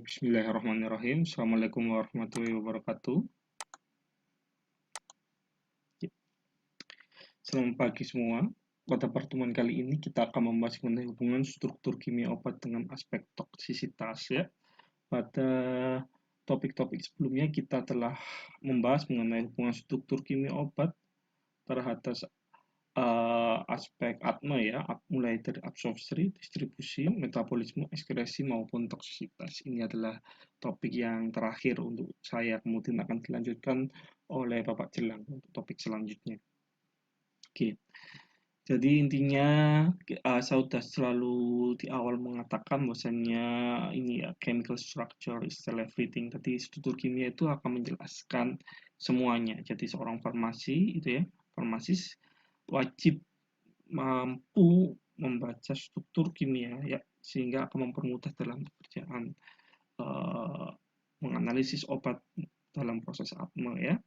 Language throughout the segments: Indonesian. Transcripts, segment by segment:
Bismillahirrahmanirrahim. Assalamualaikum warahmatullahi wabarakatuh. Selamat pagi semua. Pada pertemuan kali ini kita akan membahas mengenai hubungan struktur kimia obat dengan aspek toksisitas ya. Pada topik-topik sebelumnya kita telah membahas mengenai hubungan struktur kimia obat terhadap aspek ATME ya, mulai dari absorpsi, distribusi, metabolisme, ekskresi maupun toksisitas. Ini adalah topik yang terakhir untuk saya, kemudian akan dilanjutkan oleh Bapak Jelang untuk topik selanjutnya. Oke. Jadi intinya saya sudah selalu di awal mengatakan bahwasanya ini ya, chemical structure is still everything. Jadi struktur kimia itu akan menjelaskan semuanya. Jadi seorang farmasi itu ya, farmasis wajib mampu membaca struktur kimia ya, sehingga akan mempermudah dalam pekerjaan menganalisis obat dalam proses APME ya.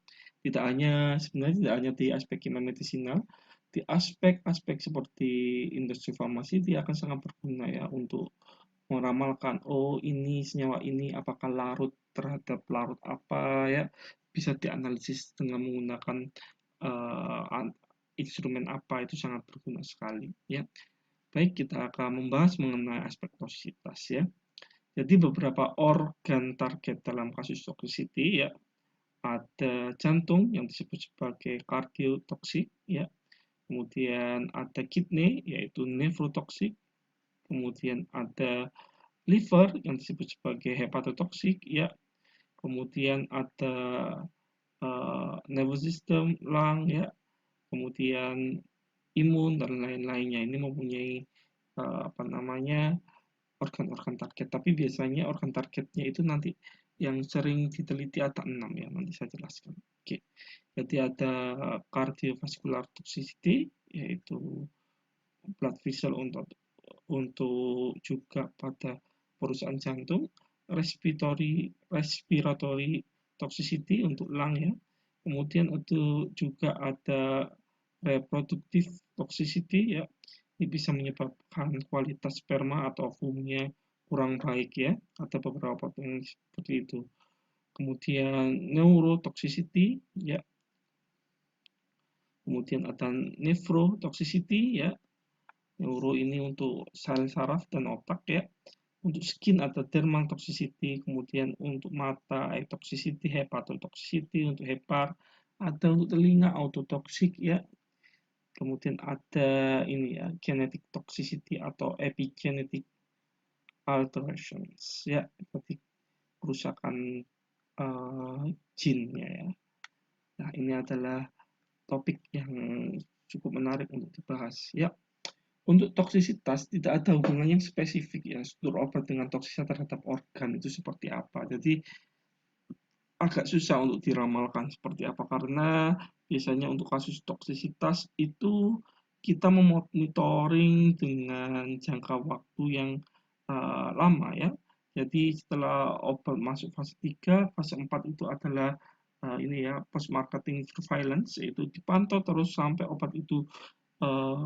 Sebenarnya tidak hanya di aspek kimia medisinal, di aspek-aspek seperti industri farmasi dia akan sangat berguna ya untuk meramalkan, oh ini senyawa ini apakah larut terhadap larut apa ya, bisa dianalisis dengan menggunakan instrumen apa, itu sangat berguna sekali ya. Baik, kita akan membahas mengenai aspek toksisitas ya. Jadi beberapa organ target dalam kasus toxicity ya, ada jantung yang disebut sebagai kardiotoksik ya, kemudian ada kidney yaitu nephrotoksik, kemudian ada liver yang disebut sebagai hepatotoksik ya, kemudian ada nervous system, lung ya, kemudian imun dan lain-lainnya. Ini mempunyai organ-organ target, tapi biasanya organ targetnya itu nanti yang sering diteliti ada 6 ya, nanti saya jelaskan. Oke. Jadi ada cardiovascular toxicity yaitu blood vessel untuk juga pada perusahaan jantung, respiratory toxicity untuk lung ya. Kemudian itu juga ada reproductive toxicity ya. Ini bisa menyebabkan kualitas sperma atau ovumnya kurang baik ya. Ada beberapa yang seperti itu. Kemudian neurotoxicity ya. Kemudian ada nephrotoxicity ya. Neuro ini untuk sel saraf dan otak ya. Untuk skin ada dermal toxicity, kemudian untuk mata toxicity, hepatotoxicity untuk hepar, ada untuk telinga autotoxic ya. Kemudian ada ini ya, genetic toxicity atau epigenetic alterations ya, seperti kerusakan gennya ya. Nah, ini adalah topik yang cukup menarik untuk dibahas ya. Untuk toksisitas tidak ada hubungan yang spesifik ya, struktur obat dengan toksisitas terhadap organ itu seperti apa. Jadi agak susah untuk diramalkan seperti apa, karena biasanya untuk kasus toksisitas itu kita memonitoring dengan jangka waktu yang lama ya. Jadi setelah obat masuk fase 3, fase 4 itu adalah ini ya, post marketing surveillance, yaitu dipantau terus sampai obat itu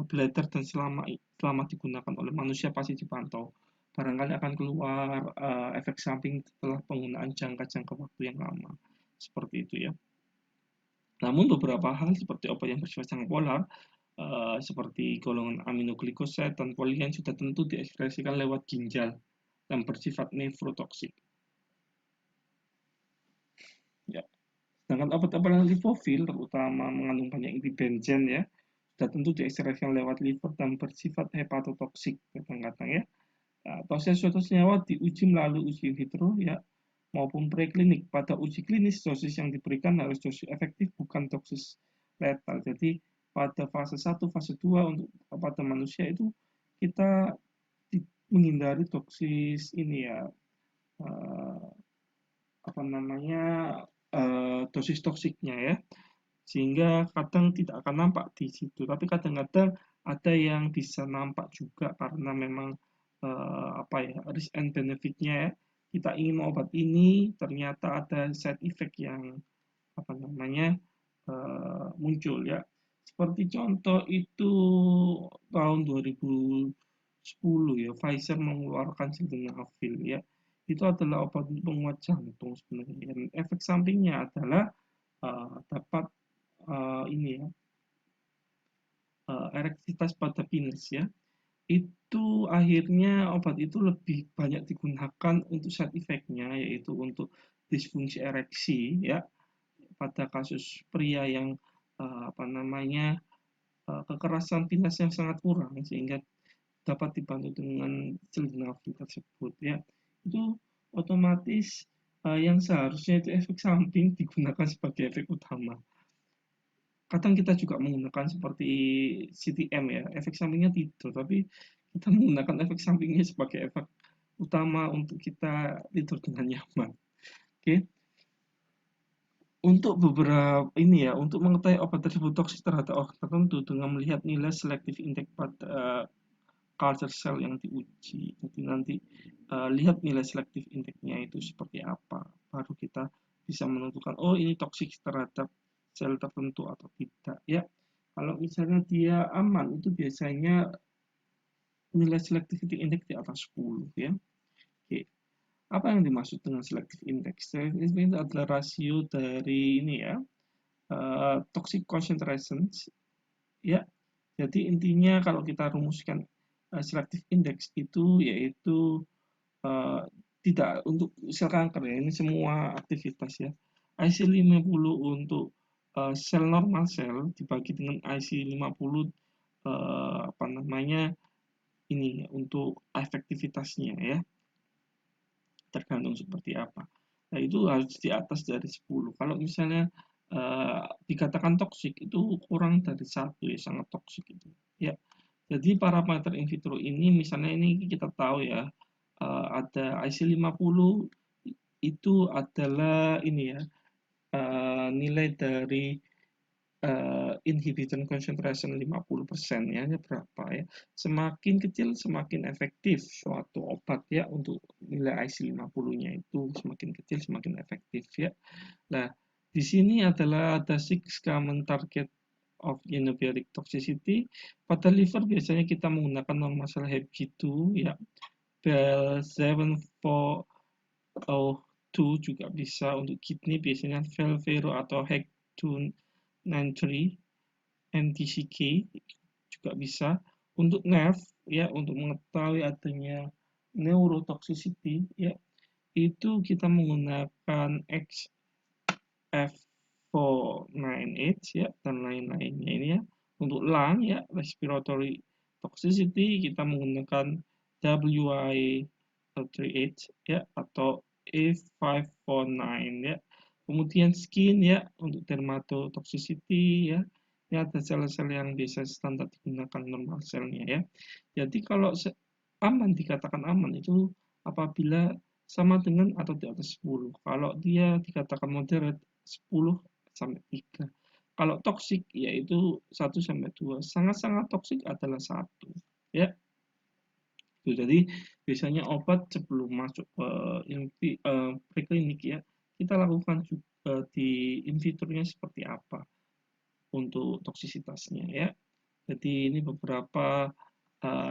beredar dan selama digunakan oleh manusia pasti dipantau. Barangkali akan keluar efek samping setelah penggunaan jangka-jangka waktu yang lama. Seperti itu ya. Namun beberapa hal seperti obat yang bersifat sangat polar, seperti golongan aminoglikosid dan polian sudah tentu diekspresikan lewat ginjal dan bersifat nephrotoksik. Ya. Sedangkan obat-obat yang lipofil, terutama mengandung banyak inti benzen ya, sudah tentu diekspresikan lewat liver dan bersifat hepatotoksik kadang-kadang ya. Dosis suatu senyawa diuji melalui uji in vitro ya maupun preklinik. Pada uji klinis dosis yang diberikan harus dosis efektif bukan dosis letal. Jadi pada fase 1, fase 2 untuk pada manusia itu kita menghindari dosis ini ya dosis toksiknya ya, sehingga kadang tidak akan nampak di situ, tapi kadang-kadang ada yang bisa nampak juga karena memang risk and benefitnya ya. Kita ingin obat ini ternyata ada side effect yang muncul ya. Seperti contoh itu tahun 2010 ya, Pfizer mengeluarkan sildenafil ya. itu adalah obat penguat jantung sebenarnya. Dan efek sampingnya adalah dapat ini ya, ereksitas pada penis ya. Itu akhirnya obat itu lebih banyak digunakan untuk side effect-nya, yaitu untuk disfungsi ereksi ya, pada kasus pria yang apa namanya, kekerasan penis yang sangat kurang sehingga dapat dibantu dengan sildenafil tersebut ya. Itu otomatis yang seharusnya itu efek samping digunakan sebagai efek utama. Kadang kita juga menggunakan seperti CTM ya, efek sampingnya tidur, tapi kita menggunakan efek sampingnya sebagai efek utama untuk kita tidur dengan nyaman. Oke, untuk beberapa ini ya, untuk mengetahui obat tersebut toksik terhadap orang tertentu dengan melihat nilai selektif indeks pada culture cell yang diuji. Jadi nanti lihat nilai selektif indeksnya itu seperti apa, baru kita bisa menentukan oh ini toksik terhadap sel tertentu atau tidak ya. Kalau misalnya dia aman itu biasanya nilai selectivity index di atas 10 ya. Oke. Apa yang dimaksud dengan selective index? Selective index itu adalah rasio dari ini ya, toxic concentrations ya. Jadi intinya kalau kita rumuskan selective index itu yaitu tidak untuk sel kanker ya, ini semua aktivitas ya. IC50 untuk sel normal sel dibagi dengan IC50 apa namanya ini untuk efektivitasnya ya, tergantung seperti apa. Nah, itu harus di atas dari 10. Kalau misalnya dikatakan toksik itu kurang dari 1 ya, sangat toksik itu. Ya. Jadi parameter in vitro ini misalnya ini kita tahu ya, ada IC50 itu adalah ini ya, nilai dari inhibitor concentration 50% ya, berapa ya. Semakin kecil semakin efektif suatu obat ya, untuk nilai IC50-nya itu semakin kecil semakin efektif ya. Nah, di sini adalah ada 6 common target of endobiolic toxicity. Pada liver biasanya kita menggunakan normal cell HepG2 ya. Bell 740 juga bisa. Untuk kidney biasanya Velvero atau HEC2 93 NTCK juga bisa. Untuk nerve ya, untuk mengetahui adanya neurotoxicity ya, itu kita menggunakan XF498 ya dan lain-lainnya ini ya. Untuk lung ya, respiratory toxicity kita menggunakan WI38 ya atau A549 ya. Kemudian skin ya, untuk dermatotoxicity ya. Ini ada sel-sel yang biasa standar digunakan normal selnya ya. Jadi kalau aman, dikatakan aman itu apabila sama dengan atau di atas 10. Kalau dia dikatakan moderate 10 sampai 3. Kalau toksik yaitu 1 sampai 2. Sangat-sangat toksik adalah 1 ya. Jadi biasanya obat sebelum masuk ke preklinik ya, kita lakukan juga di in vitro-nya seperti apa untuk toksisitasnya ya. Jadi ini beberapa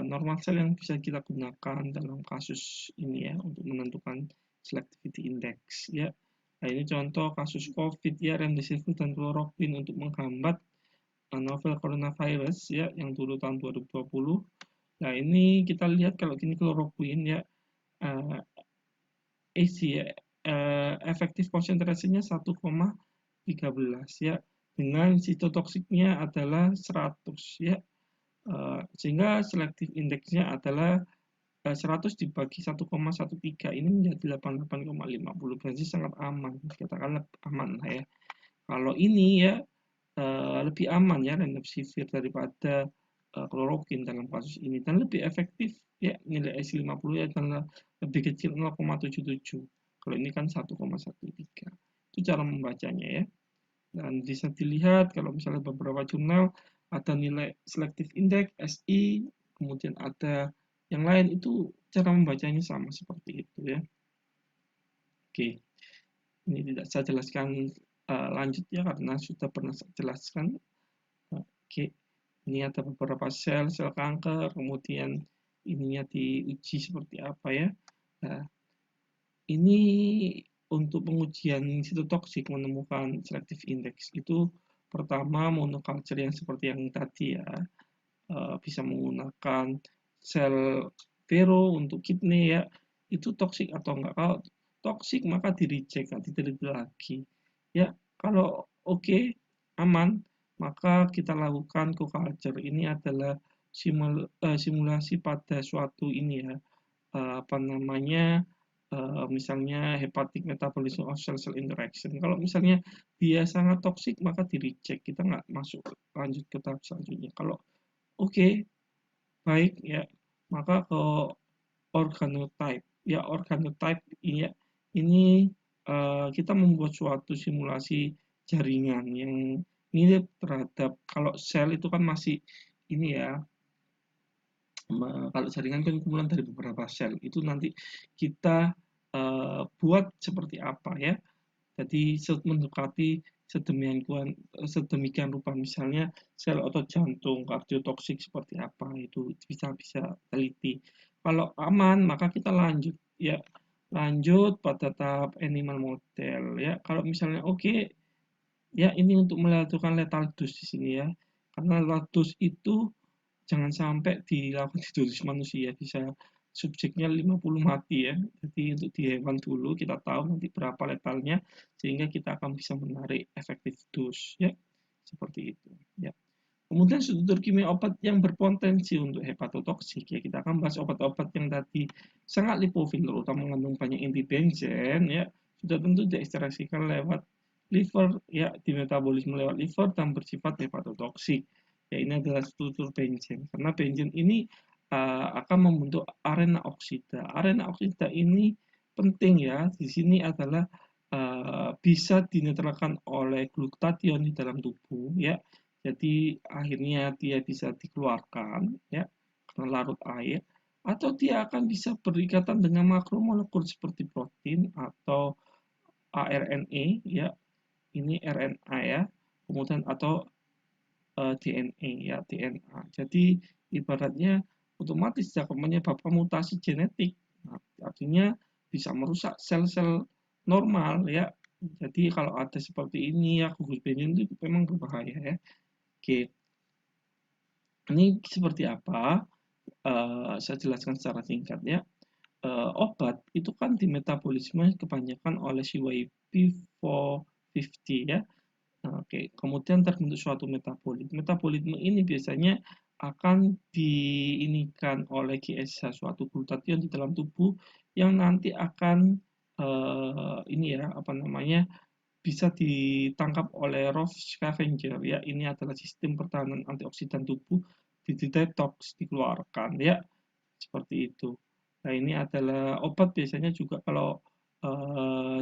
normal cell yang bisa kita gunakan dalam kasus ini ya, untuk menentukan selectivity index ya. Nah, ini contoh kasus COVID ya, remdesivir dan chloroquine untuk menghambat novel coronavirus ya, yang dulu tahun 2020. Nah, ini kita lihat kalau gini chloroquine ya, AC ya, efektif konsentrasinya 1,13 ya, dengan sitotoksiknya adalah 100 ya. Sehingga selective indeksnya adalah 100 dibagi 1,13 ini menjadi 88,50, berarti sangat aman, katakanlah aman lah ya. Kalau ini ya lebih aman ya remdesivir daripada chloroquine dalam kasus ini, dan lebih efektif ya, nilai IC50 ya adalah lebih kecil 0,77. Kalau ini kan 1,13. Itu cara membacanya ya. Dan bisa dilihat kalau misalnya beberapa jurnal ada nilai selective index SI, kemudian ada yang lain, itu cara membacanya sama seperti itu ya. Oke, ini tidak saya jelaskan lanjut ya karena sudah pernah saya jelaskan. Oke, ini ada beberapa sel kanker, kemudian ininya diuji seperti apa ya. Nah, Ini untuk pengujian sitotoksik menemukan selective index itu pertama monoculture yang seperti yang tadi ya, bisa menggunakan sel Vero untuk kidney ya, itu toksik atau enggak. Kalau toksik maka di-reject, nggak diteliti lagi. Ya, kalau oke, aman, maka kita lakukan co-culture. Ini adalah simulasi pada suatu ini ya, apa namanya, misalnya hepatic metabolism of cell-cell interaction. Kalau misalnya dia sangat toksik maka di-reject, kita nggak masuk lanjut ke tahap selanjutnya. Kalau oke, baik ya, maka ke organotype. Ya, organotype ya, ini kita membuat suatu simulasi jaringan yang mirip terhadap kalau sel itu kan masih ini ya, kalau jaringan kan kumpulan dari beberapa sel. Itu nanti kita buat seperti apa ya. Jadi mendekati sedemikian rupa, misalnya sel otot jantung, kardiotoksik seperti apa, itu bisa bisa teliti. Kalau aman maka kita lanjut ya, lanjut pada tahap animal model ya. Kalau misalnya oke, ya ini untuk melakukan lethal dose di sini ya. Karena lethal dose itu jangan sampai dilakukan di dosis manusia, bisa subjeknya 50 mati ya. Jadi untuk di hewan dulu kita tahu nanti berapa letalnya sehingga kita akan bisa menarik efektif dose ya. Seperti itu ya. Kemudian struktur kimia obat yang berpotensi untuk hepatotoksik ya, kita akan bahas obat-obat yang tadi sangat lipofil terutama mengandung banyak inti benzen ya, sudah tentu diekstraksikan lewat liver ya, di metabolisme lewat liver dan bersifat hepatotoksik. Ya, ini adalah struktur benzen karena benzen ini akan membentuk arena oksida. Arena oksida ini penting ya, di sini adalah bisa dinetralkan oleh glutathione di dalam tubuh ya. Jadi akhirnya dia bisa dikeluarkan ya karena larut air, atau dia akan bisa berikatan dengan makromolekul seperti protein atau ARNA ya, ini RNA ya, kemudian atau DNA ya, DNA. Jadi ibaratnya otomatis dapat menyebabkan mutasi genetik. Nah, artinya bisa merusak sel-sel normal ya. Jadi kalau ada seperti ini ya, gugus benjoin itu memang berbahaya ya. Oke, ini seperti apa? Saya jelaskan secara singkat ya. Obat itu kan dimetabolisme kebanyakan oleh si YP450 ya. Nah, oke, kemudian terbentuk suatu metabolit. Metabolisme ini biasanya akan diinikan oleh GSH, suatu glutathione di dalam tubuh yang nanti akan ini ya, apa namanya, bisa ditangkap oleh ROS scavenger ya. Ini adalah sistem pertahanan antioksidan tubuh, di detox, dikeluarkan ya, seperti itu. Nah, ini adalah obat biasanya juga kalau eh,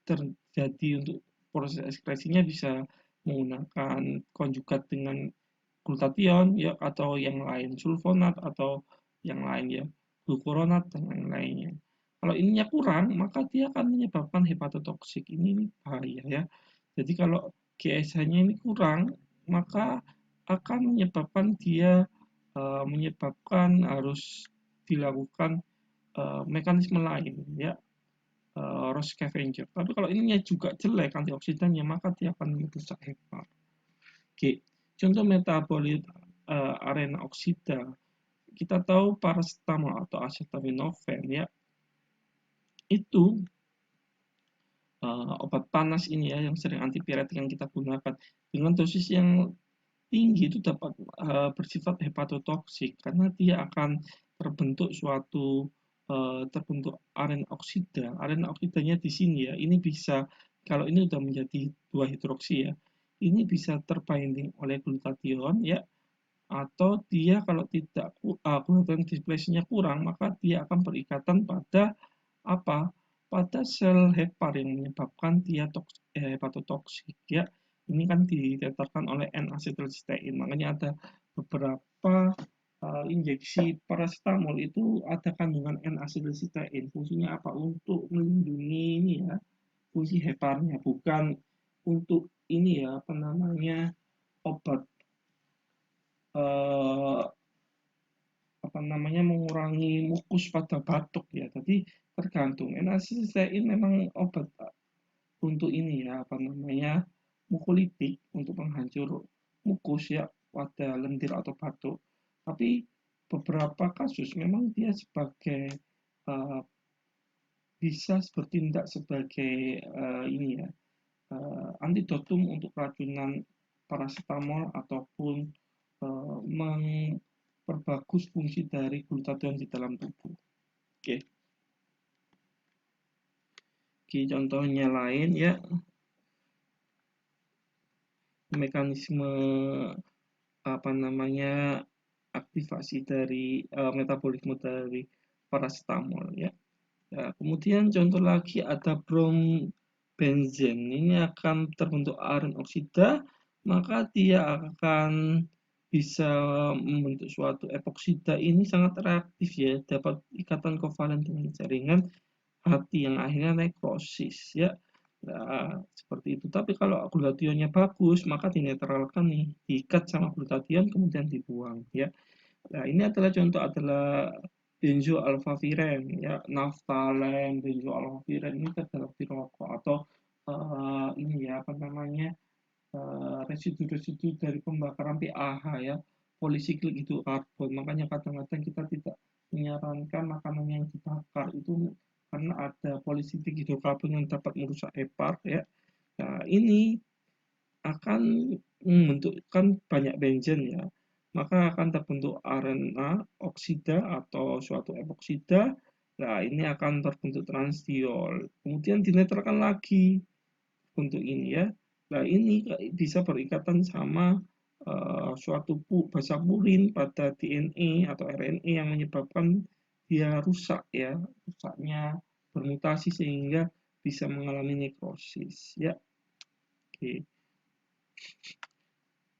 terjadi untuk proses ekskresinya bisa menggunakan konjugat dengan glutathione ya, atau yang lain sulfonat atau yang lain ya, glucuronat dan lain-lainnya. Kalau ininya kurang maka dia akan menyebabkan hepatotoksik. Ini bahaya ya. Jadi kalau GSH-nya ini kurang maka akan menyebabkan dia menyebabkan harus dilakukan mekanisme lain ya, Ross scavenger. Tapi kalau ininya juga jelek antioksidannya maka dia akan merusak hepat. Oke, contoh metabolit arena oksida. Kita tahu paracetamol atau acetaminophen ya, itu obat panas ini ya yang sering antipiretik yang kita gunakan dengan dosis yang tinggi itu dapat bersifat hepatotoksik karena dia akan terbentuk suatu terbentuk aren oksida. Aren oksidanya di sini ya, ini bisa kalau ini sudah menjadi 2 hidroksi ya, ini bisa terbinding oleh glutathione ya, atau dia kalau tidak glutathione displace-nya kurang maka dia akan berikatan pada apa? Pada sel hepar yang menyebabkan dia hepatotoksik ya. Ini kan ditetarkan oleh N-asetilsistein. Makanya ada beberapa injeksi paracetamol itu ada kandungan N-asetilsistein. Fungsinya apa? Untuk melindungi ini ya, fungsi heparnya, bukan untuk ini ya, apa namanya, obat eh, mengurangi mukus pada batuk ya. Jadi tergantung. N-acetylcysteine memang obat untuk ini ya mukolytik untuk penghancur mukus ya pada lendir atau batuk. Tapi beberapa kasus memang dia sebagai uh, bisa bertindak sebagai ini ya antidotum untuk keracunan paracetamol ataupun memperbagus fungsi dari glutathione di dalam tubuh. Oke. Oke, contohnya lain ya mekanisme aktivasi dari metabolisme dari paracetamol ya. Ya, kemudian contoh lagi ada brombenzen. Ini akan terbentuk aren oksida, maka dia akan bisa membentuk suatu epoksida. Ini sangat reaktif ya, dapat ikatan kovalen dengan jaringan hati yang akhirnya nekrosis ya. Nah, seperti itu. Tapi kalau glutathionnya bagus, maka dinetralkan nih, diikat sama glutathione kemudian dibuang ya. Nah, ini adalah benzoalfaviren ya, naftalen, benzoalfaviren ini terdapat di rokok atau ini ya residu-residu dari pembakaran PAH ya, polisiklik hidrokarbon. Makanya kadang-kadang kita tidak menyarankan makanan yang dibakar itu karena ada polisiklik hidrokarbon yang dapat merusak hepar ya. Nah, ini akan membentukkan banyak benzen ya, maka akan terbentuk RNA oksida atau suatu epoksida. Nah, ini akan terbentuk transdiol. Kemudian dinetralkan lagi untuk ini ya. Nah, ini bisa berikatan sama suatu basa purin pada DNA atau RNA yang menyebabkan dia rusak ya, rusaknya bermutasi sehingga bisa mengalami nekrosis ya. Oke.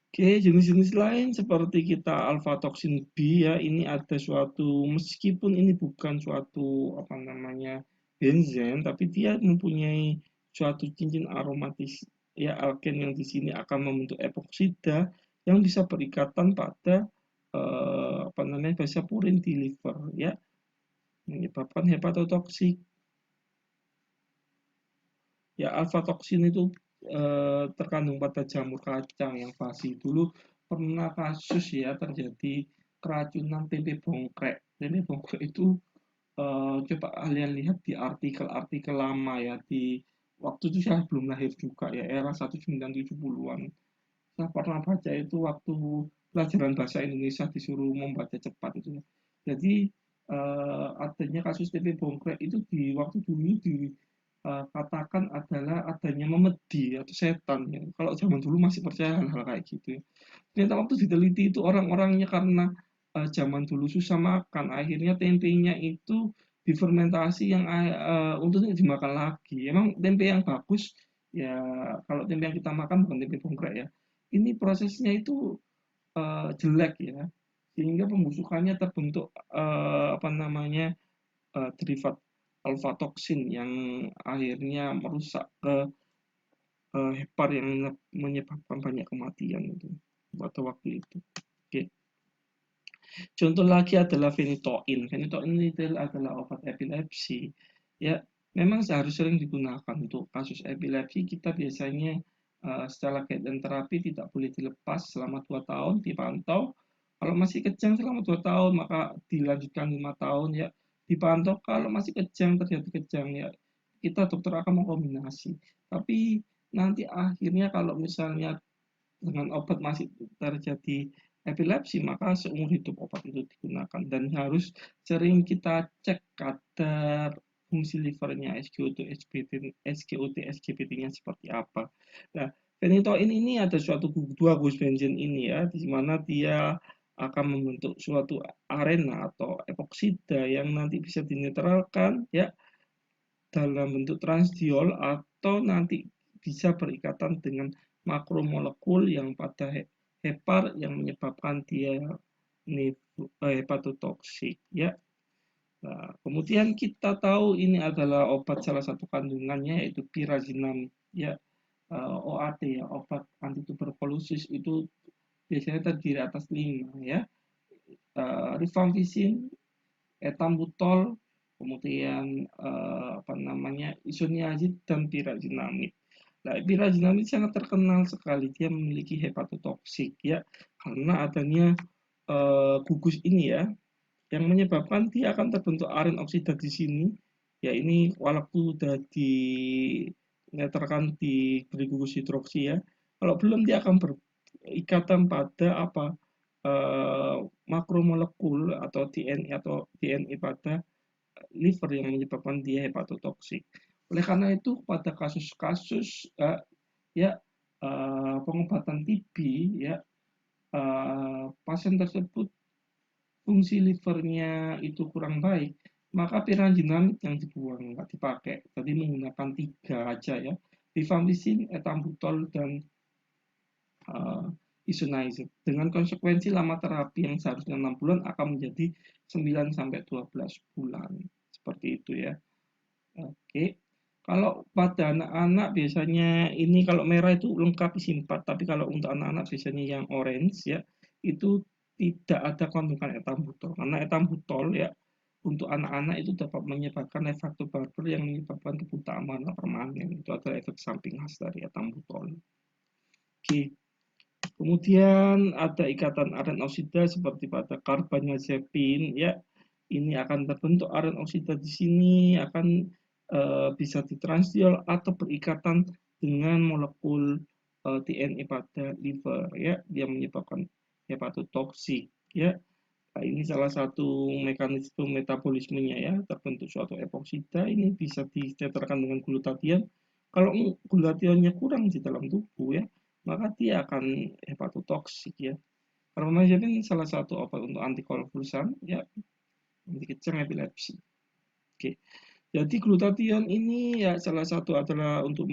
Oke, jenis-jenis lain seperti kita alfa toksin B ya, ini ada suatu meskipun ini bukan suatu benzen, tapi dia mempunyai suatu cincin aromatis ya alken yang di sini akan membentuk epoksida yang bisa berikatan pada basa purin di liver ya, menyebabkan hepatotoksik. Ya, alfa toksin itu terkandung pada jamur kacang yang basi. Dulu pernah kasus ya terjadi keracunan tempe bongkrek. Tempe bongkrek itu coba kalian lihat di artikel-artikel lama ya, di waktu itu saya belum lahir juga ya, era 1970-an. Saya pernah baca itu waktu pelajaran bahasa Indonesia disuruh membaca cepat itu. Jadi adanya kasus tempe bongkrek itu di waktu dulu katakan adalah adanya memedi atau setan ya. Kalau zaman dulu masih percaya hal-hal kayak gitu ya. Ternyata waktu diteliti itu orang-orangnya karena zaman dulu susah makan, akhirnya tempenya itu difermentasi yang untuk dimakan lagi. Emang tempe yang bagus ya, kalau tempe yang kita makan bukan tempe bongkrek ya. Ini prosesnya itu jelek ya, sehingga pembusukannya terbentuk derivat alfa toksin yang akhirnya merusak ke hepar yang menyebabkan banyak kematian itu pada waktu itu. Oke. Contoh lagi adalah phenytoin. Phenytoin itu adalah obat epilepsi. Ya, memang seharusnya sering digunakan untuk kasus epilepsi. Kita biasanya setelah guideline terapi tidak boleh dilepas selama 2 tahun, dipantau. Kalau masih kejang selama 2 tahun, maka dilanjutkan 5 tahun ya. Dipantau kalau masih kejang, terjadi kejang ya, kita dokter akan mengkombinasi. Tapi nanti akhirnya kalau misalnya dengan obat masih terjadi epilepsi, maka seumur hidup obat itu digunakan dan harus sering kita cek kadar fungsi livernya, SGOT, SGPT-nya seperti apa. Nah, phenytoin ini ada suatu dua gugus benzen ini ya, di mana dia akan membentuk suatu arena atau epoksida yang nanti bisa dinetralkan ya dalam bentuk transdiol atau nanti bisa berikatan dengan makromolekul yang pada hepar yang menyebabkan dia hepatotoksik ya. Nah, kemudian kita tahu ini adalah obat salah satu kandungannya yaitu pirazinam ya, OAT ya, obat antituberkulosis itu biasanya terdiri atas 5 ya. rifampicin, etambutol, kemudian isoniazid dan pirazinamid. Nah, pirazinamid sangat terkenal sekali, dia memiliki hepatotoksik ya, karena adanya gugus ini ya, yang menyebabkan dia akan terbentuk aren oksida di sini. Ya ini walaupun sudah dinetralkan diberi gugus hidroksi ya. Kalau belum dia akan berikatan pada makromolekul atau DNA pada liver yang menyebabkan dia hepatotoksik. Oleh karena itu pada kasus-kasus ya pengobatan TB ya pasien tersebut fungsi livernya itu kurang baik, maka piranginamid yang dibuang, nggak dipakai. Jadi menggunakan 3 aja ya, rifampicin, etambutol, dan isoniazid. Dengan konsekuensi lama terapi yang seharusnya 6 bulan akan menjadi 9-12 bulan. Seperti itu ya. Oke. Kalau pada anak-anak biasanya ini kalau merah itu lengkap isi 4, tapi kalau untuk anak-anak biasanya yang orange ya, itu tidak ada kandungan etambutol. Karena etambutol ya untuk anak-anak itu dapat menyebabkan efek barber yang menyebabkan kebutaan warna permanen. Itu adalah efek samping khas dari etambutol. Oke. Kemudian ada ikatan aren oksida seperti pada karbamazepin ya. Ini akan terbentuk aren oksida di sini akan bisa ditransdiol atau berikatan dengan molekul DNA pada liver ya, dia menyebabkan hepatotoksik ya. Nah, ini salah satu mekanisme metabolismenya ya, terbentuk suatu epoksida ini bisa disetarkan dengan glutathione. Kalau glutathionnya kurang di dalam tubuh ya, maka dia akan hepatotoksik ya. Carbamazepin salah satu obat untuk antikonvulsan ya, anti kejang epilepsi. Oke. Jadi glutathione ini ya salah satu adalah untuk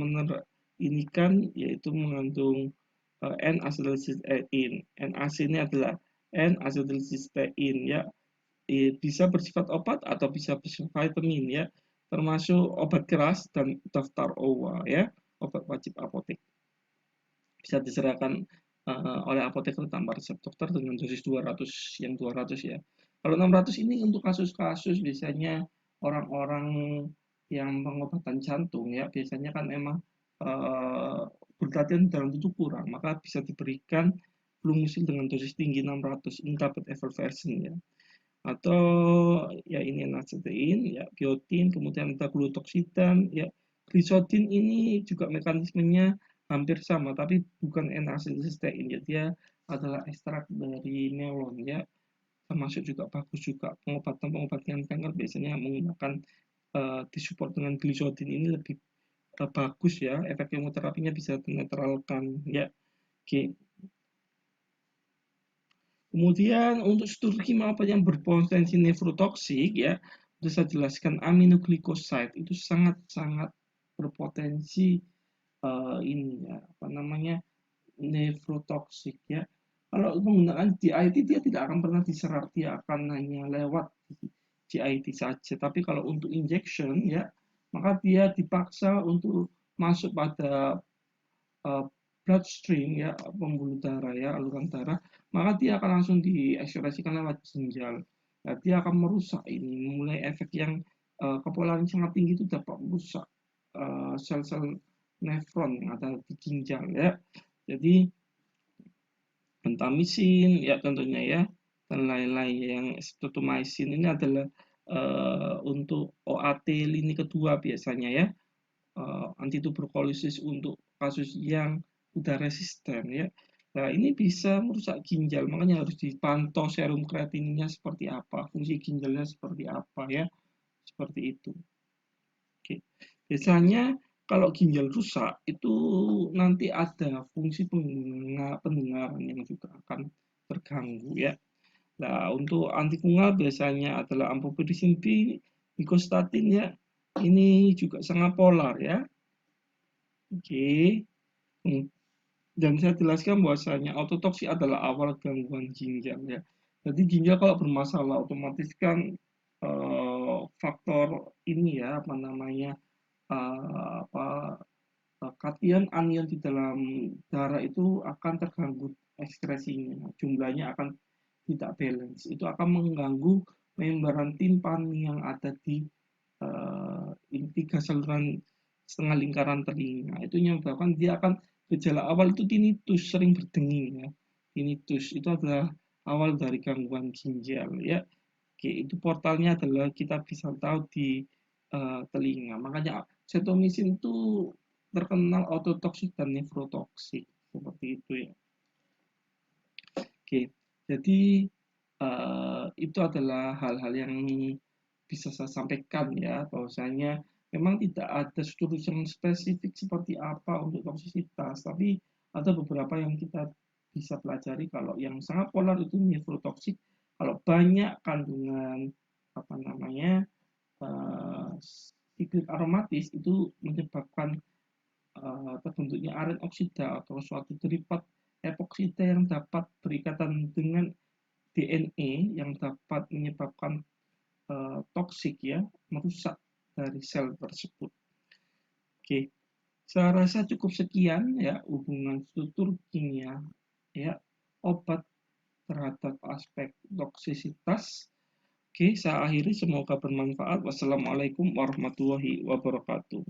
inikan yaitu mengandung N-acetylcysteine. NAC ini adalah N-acetylcysteine ya. Bisa bersifat obat atau bisa bersifat vitamin ya. Termasuk obat keras dan daftar OWA ya, obat wajib apotek. Bisa diserahkan oleh apoteker tanpa resep dokter dengan dosis 200 yang 200 ya. Kalau 600 ini untuk kasus-kasus biasanya orang-orang yang pengobatan jantung ya, biasanya kan memang glutathione dalam tubuh kurang, maka bisa diberikan flumucil dengan dosis tinggi 600 ini dapat everversion ya. Atau ya ini nacetein, ya biotin, kemudian ada glutoksidan, ya glisodin ini juga mekanismenya hampir sama, tapi bukan N-acetylcysteine ya, dia adalah ekstrak dari neolon ya, termasuk juga bagus juga pengobatan kanker biasanya menggunakan disupport dengan glisodin ini lebih bagus ya, efek kemoterapinya bisa dinetralkan ya. Oke. Kemudian untuk struktur kimia apa yang berpotensi nefrotoksik ya, sudah saya jelaskan aminoglycoside itu sangat-sangat berpotensi ini ya apa namanya nefrotoksik ya. Kalau menggunakan GIT dia tidak akan pernah diserap, dia akan hanya lewat GIT saja. Tapi kalau untuk injection ya, maka dia dipaksa untuk masuk pada uh, bloodstream ya, pembuluh darah ya, aluran darah, maka dia akan langsung diekspresikan lewat ginjal. Nah, dia akan merusak ini, mulai efek yang kepolaan sangat tinggi itu dapat merusak sel-sel nefron yang ada di ginjal ya. Jadi bentamisin ya tentunya ya dan lain-lain yang streptomycin ini adalah untuk OAT lini kedua biasanya ya, antituberkulosis untuk kasus yang udah resisten ya. Nah, ini bisa merusak ginjal, makanya harus dipantau serum kreatininnya seperti apa, fungsi ginjalnya seperti apa ya, seperti itu. Oke. Biasanya kalau ginjal rusak itu nanti ada fungsi pendengaran yang juga akan terganggu ya. Nah, untuk antifungal biasanya adalah amphotericin B, myostatin ya. Ini juga sangat polar ya. Oke. Dan saya jelaskan bahwasanya autotoksi adalah awal gangguan ginjal ya. Jadi ginjal kalau bermasalah otomatis kan faktor ini ya apa namanya apa kation anion di dalam darah itu akan terganggu ekskresinya, jumlahnya akan tidak balance, itu akan mengganggu membran timpani yang ada di tiga saluran setengah lingkaran telinga. Itu menyebabkan dia akan gejala awal itu tinnitus, sering berdenging ya. Tinnitus itu adalah awal dari gangguan ginjal ya. Oke, itu portalnya adalah kita bisa tahu di telinga. Makanya zetomycin itu terkenal ototoksik dan nefrotoksik seperti itu ya. Oke, jadi itu adalah hal-hal yang bisa saya sampaikan ya, bahwasanya memang tidak ada studi yang spesifik seperti apa untuk toksisitas, tapi ada beberapa yang kita bisa pelajari. Kalau yang sangat polar itu nefrotoksik, kalau banyak kandungan apa namanya siklik aromatis itu menyebabkan terbentuknya aren oksida atau suatu derivat epoksida yang dapat berikatan dengan DNA yang dapat menyebabkan toksik ya, merusak dari sel tersebut. Oke, saya rasa cukup sekian ya hubungan struktur kimia ya obat terhadap aspek toksisitas. Oke, saya akhiri, semoga bermanfaat. Wassalamualaikum warahmatullahi wabarakatuh.